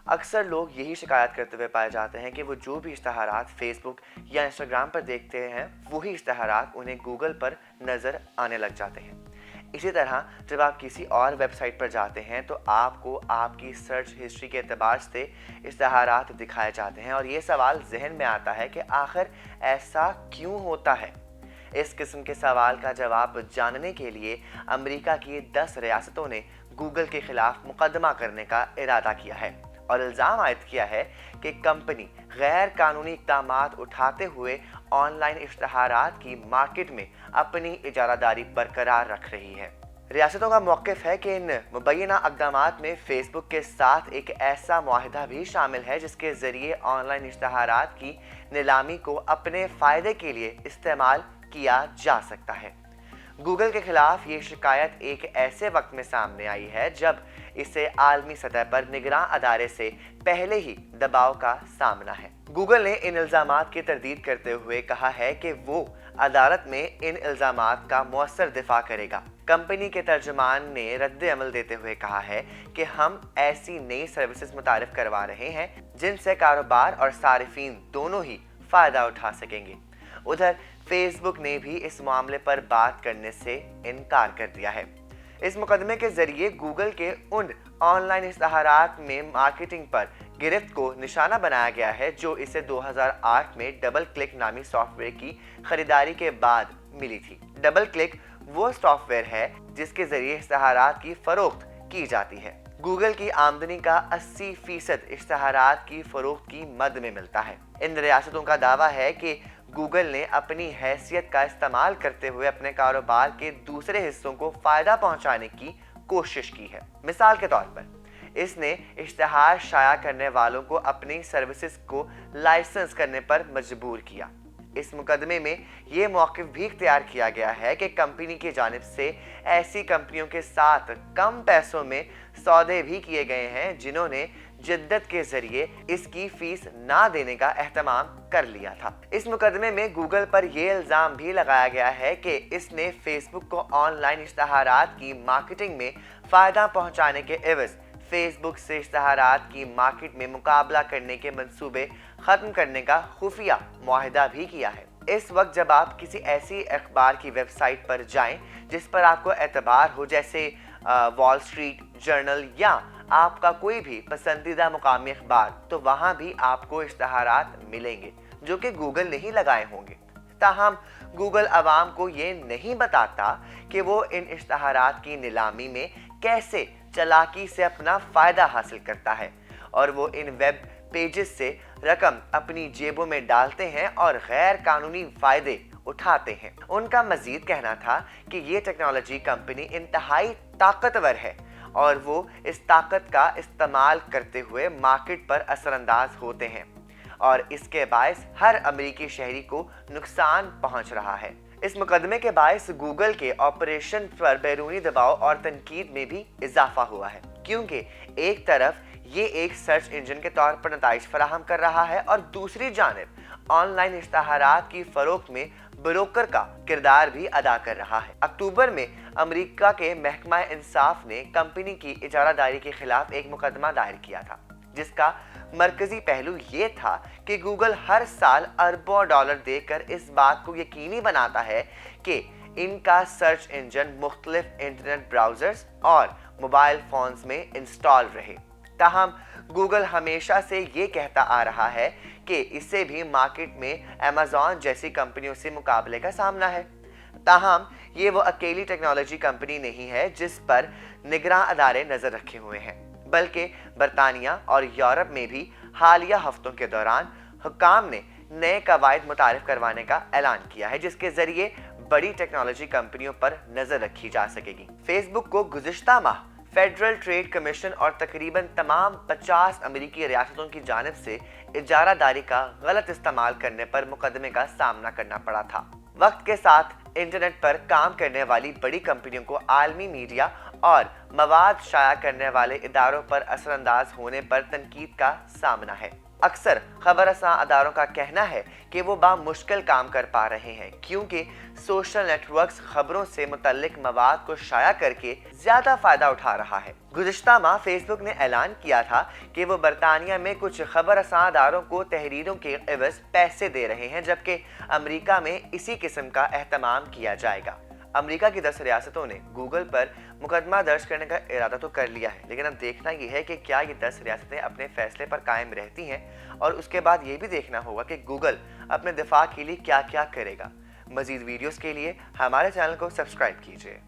अक्सर लोग यही शिकायत करते हुए पाए जाते हैं कि वो जो भी इश्तहारात फेसबुक या इंस्टाग्राम पर देखते हैं वही इश्तहारात उन्हें गूगल पर नज़र आने लग जाते हैं। इसी तरह जब आप किसी और वेबसाइट पर जाते हैं तो आपको आपकी सर्च हिस्ट्री के एतबार से इश्तहारात दिखाए जाते हैं और ये सवाल जहन में आता है कि आखिर ऐसा क्यों होता है। इस किस्म के सवाल का जवाब जानने के लिए अमेरिका की 10 रियासतों ने गूगल के खिलाफ मुकदमा करने का इरादा किया है और इल्ज़ाम आयद किया है कि कंपनी गैर कानूनी इक़दामात उठाते हुए ऑनलाइन इश्तहारात की मार्केट में अपनी इजारादारी बरकरार रख रही है। रियासतों का मौक़िफ़ है कि इन मुबैना इक़दामात में फेसबुक के साथ एक ऐसा मुआहिदा भी शामिल है जिसके ज़रिए ऑनलाइन इश्तहारात की नीलामी को अपने फ़ायदे के लिए इस्तेमाल किया जा सकता है। गूगल के खिलाफ ये शिकायत एक ऐसे वक्त में सामने आई है जब इसे आलमी सतह पर निगरान अदारे से पहले ही दबाव का सामना है। गूगल ने इन इल्ज़ामात की तरदीद करते हुए कहा है कि वो अदालत में इन इल्ज़ामात का मौसर दिफा करेगा। कंपनी के तर्जुमान ने रद्द अमल देते हुए कहा है कि हम ऐसी नई सर्विसेज मुतारिफ करवा रहे हैं जिनसे कारोबार और सारिफीन दोनों ही फ़ायदा उठा सकेंगे। उधर फेसबुक ने भी इस मामले पर बात करने से इनकार कर दिया है। इस मुकदमे के जरिए गूगल के उन ऑनलाइन इश्तहारात में मार्केटिंग पर गिरफ्त को निशाना बनाया गया है जो इसे 2008 में डबल क्लिक नामी सॉफ्टवेयर की खरीदारी के बाद मिली थी। डबल क्लिक वो सॉफ्टवेयर है जिसके जरिए इश्तहारात की फरोख्त की जाती है। गूगल की आमदनी का 80% इश्तहारात की फरोख्त की मद में मिलता है। इन रियासतों का दावा है कि गूगल ने अपनी हैसियत का इस्तेमाल करते हुए अपने कारोबार के दूसरे हिस्सों को फायदा पहुंचाने की कोशिश की है। मिसाल के तौर पर इसने इश्तहार शाया करने वालों को अपनी सर्विसेज को लाइसेंस करने पर मजबूर किया। इस मुकदमे में ये मौक़िफ़ भी इख्तियार किया गया है कि कंपनी की जानिब से ऐसी कंपनियों के साथ कम पैसों में सौदे भी किए गए हैं जिन्होंने जिद्दत के जरिए इसकी फीस ना देने का एहतमाम कर लिया था। इस मुकदमे में गूगल पर यह इल्ज़ाम भी लगाया गया है कि इसने फेसबुक को ऑनलाइन इश्तहारात की मार्केटिंग में फ़ायदा पहुंचाने के एवज़ फेसबुक से इश्तहारात की मार्केट में मुकाबला करने के मंसूबे ख़त्म करने का खुफिया मुआहिदा भी किया है। इस वक्त जब आप किसी ऐसी अखबार की वेबसाइट पर जाएं जिस पर आपको एतबार हो, जैसे वॉल स्ट्रीट जर्नल या आपका कोई भी पसंदीदा मुकामी अखबार, तो वहाँ भी आपको इश्तहारात मिलेंगे जो कि गूगल ने ही लगाए होंगे। ताहम गूगल अवाम को ये नहीं बताता कि वो इन इश्तहारात की नीलामी में कैसे चालाकी से अपना फ़ायदा हासिल करता है और वो इन वेब पेजेस से रकम अपनी जेबों में डालते हैं और गैर कानूनी फ़ायदे उठाते हैं। उनका मज़ीद कहना था कि ये टेक्नोलॉजी कंपनी इंतहाई ताकतवर है और वो इस ताकत का इस्तेमाल करते हुए मार्केट पर असरअंदाज होते हैं और इसके बायस हर अमेरिकी शहरी को नुकसान पहुंच रहा है। इस मुकदमे के बायस गूगल के ऑपरेशन पर बैरूनी दबाव और तनकीद में भी इजाफा हुआ है, क्योंकि एक तरफ ये एक सर्च इंजन के तौर पर नताइज फराहम कर रहा है और दूसरी जानिब ऑनलाइन इश्तहारात की फरोख्त में ब्रोकर का किरदार भी अदा कर रहा है। अक्टूबर में अमेरिका के महकमा इंसाफ ने कंपनी की इजारादारी के खिलाफ एक मुकदमा दायर किया था जिसका मरकजी पहलू ये था कि गूगल हर साल अरबों डॉलर देकर इस बात को यकीनी बनाता है कि इनका सर्च इंजन मुख्तलिफ इंटरनेट ब्राउजर्स और मोबाइल फोन्स में इंस्टॉल रहे। ताहम गूगल हमेशा से ये कहता आ रहा है कि इसे भी मार्केट में अमेज़न जैसी कंपनियों से मुकाबले का सामना है। ताहम ये वो अकेली टेक्नोलॉजी कंपनी नहीं है जिस पर निगरान अदारे नज़र रखे हुए हैं, बल्कि बरतानिया और यूरोप में भी हालिया हफ्तों के दौरान हुक्काम ने नए कवायद मुतारिफ करवाने का ऐलान किया है जिसके जरिए बड़ी टेक्नोलॉजी कंपनियों पर नजर रखी जा सकेगी। फेसबुक को गुज़िश्ता माह फेडरल ट्रेड कमीशन और तकरीबन तमाम 50 अमेरिकी रियासतों की जानिब से इजारादारी का गलत इस्तेमाल करने पर मुकदमे का सामना करना पड़ा था। वक्त के साथ इंटरनेट पर काम करने वाली बड़ी कंपनियों को आलमी मीडिया और मवाद शाया करने वाले इदारों पर असरअंदाज होने पर तनकीद का सामना है। अक्सर खबरसां अदारों का कहना है कि वो बामुश्किल काम कर पा रहे हैं, क्योंकि सोशल नेटवर्क्स खबरों से मुतल्लिक मवाद को शाया करके ज्यादा फायदा उठा रहा है। गुज़िश्ता माह फेसबुक ने ऐलान किया था कि वो बरतानिया में कुछ खबरसां अदारों को तहरीरों के एवज पैसे दे रहे हैं, जबकि अमेरिका में इसी किस्म का एहतमाम किया जाएगा। अमेरिका की 10 रियासतों ने गूगल पर मुकदमा दर्ज करने का इरादा तो कर लिया है, लेकिन अब देखना यह है कि क्या ये 10 रियासतें अपने फैसले पर कायम रहती हैं, और उसके बाद ये भी देखना होगा कि गूगल अपने दिफा के लिए क्या क्या करेगा। मजीद वीडियोस के लिए हमारे चैनल को सब्सक्राइब कीजिए।